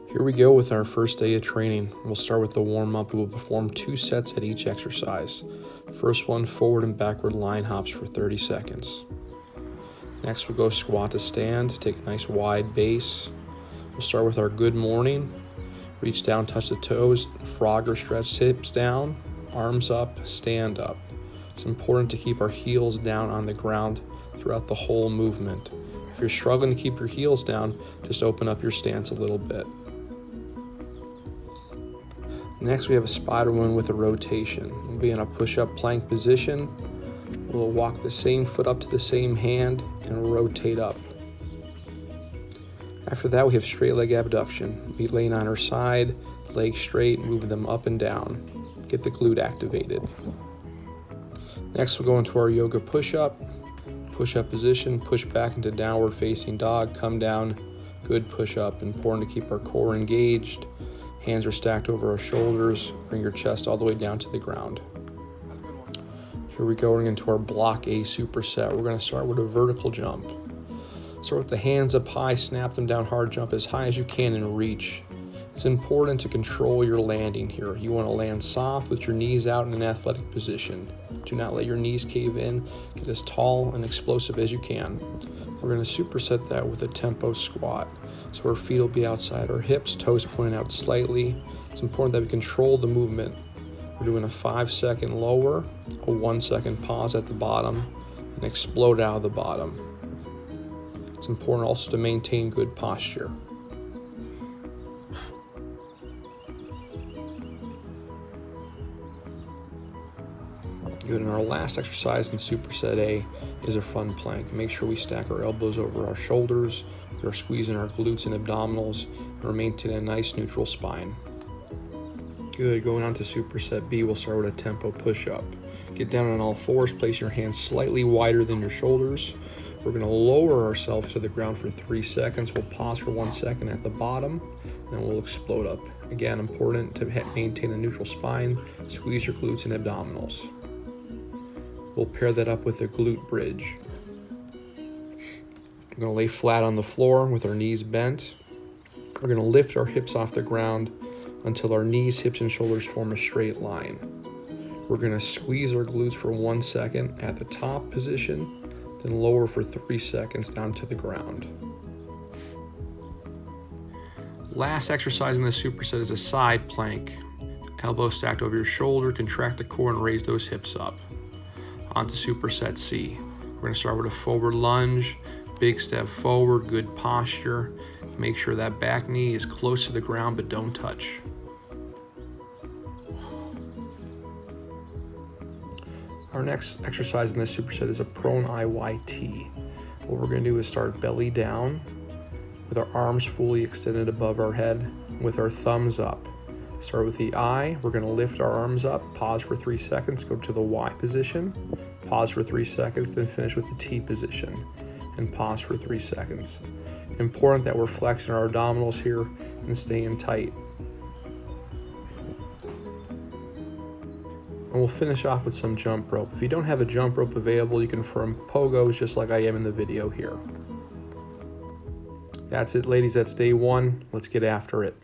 Here we go with our first day of training. We'll start with the warm-up. We'll perform 2 sets at each exercise. First one, forward and backward line hops for 30 seconds. Next, we'll go squat to stand, take a nice wide base. We'll start with our good morning. Reach down, touch the toes, frog or stretch, hips down, arms up, stand up. It's important to keep our heels down on the ground throughout the whole movement. If you're struggling to keep your heels down, just open up your stance a little bit. Next, we have a spider one with a rotation. We'll be in a push-up plank position. We'll walk the same foot up to the same hand and rotate up. After that, we have straight leg abduction. We'll be laying on our side, legs straight, moving them up and down. Get the glute activated. Next, we'll go into our yoga push-up. Push-up position, push back into downward facing dog, come down, good push-up. Important to keep our core engaged. Hands are stacked over our shoulders. Bring your chest all the way down to the ground. Here we go, we're into our block A superset. We're going to start with a vertical jump. Start with the hands up high, snap them down hard, jump as high as you can and reach. It's important to control your landing here. You want to land soft with your knees out in an athletic position. Do not let your knees cave in. Get as tall and explosive as you can. We're going to superset that with a tempo squat. So our feet will be outside our hips, toes pointing out slightly. It's important that we control the movement. We're doing a 5-second lower, a 1-second pause at the bottom, and explode out of the bottom. It's important also to maintain good posture. Good, and our last exercise in superset A is a front plank. Make sure we stack our elbows over our shoulders. We're squeezing our glutes and abdominals, and we're maintaining a nice neutral spine. Good, going on to superset B, we'll start with a tempo push-up. Get down on all fours, place your hands slightly wider than your shoulders. We're gonna lower ourselves to the ground for 3 seconds. We'll pause for 1 second at the bottom, and we'll explode up. Again, important to maintain a neutral spine. Squeeze your glutes and abdominals. We'll pair that up with a glute bridge. We're going to lay flat on the floor with our knees bent. We're going to lift our hips off the ground until our knees, hips, and shoulders form a straight line. We're going to squeeze our glutes for 1 second at the top position, then lower for 3 seconds down to the ground. Last exercise in this superset is a side plank. Elbows stacked over your shoulder, contract the core and raise those hips up. On to superset C. We're going to start with a forward lunge, big step forward, good posture. Make sure that back knee is close to the ground but don't touch. Our next exercise in this superset is a prone IYT. What we're going to do is start belly down with our arms fully extended above our head with our thumbs up. Start with the I, we're going to lift our arms up, pause for 3 seconds, go to the Y position, pause for 3 seconds, then finish with the T position, and pause for 3 seconds. Important that we're flexing our abdominals here and staying tight. And we'll finish off with some jump rope. If you don't have a jump rope available, you can form pogos just like I am in the video here. That's it, ladies, that's day 1. Let's get after it.